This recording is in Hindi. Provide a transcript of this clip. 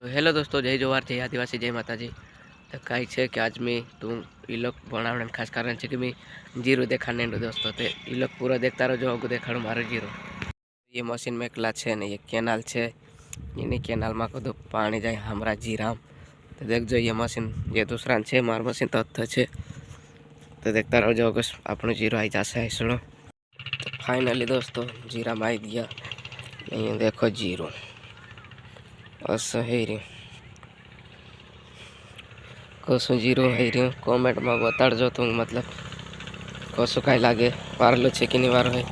हेलो दोस्तों, जय जोहार, जय आदिवासी, जय माताजी। तो कहीं है कि आज मैं तुम ये लोग बनाने खास कारण है कि मैं जीरो देखाने दोस्तों तो ये लोग पूरा देखता रहो जो देखाड़ू मारो जीरो। ये मशीन में एकला है ने ये केनाल है, ये केनाल में कदू पानी जाए हमारा जीराम। तो देख जो ये मशीन ये दूसरा है मार मशीन तो है तो देखता रहो जो अपनो जीरो आई जाए सुनो। तो फाइनली दोस्तों जीरा में आई दिया, ये देखो जीरो असही रे कसु जीरो है रे। कमेंट में बताड़ो तुम मतलब कसु कई लगे वारलो है कि नहीं वारो है।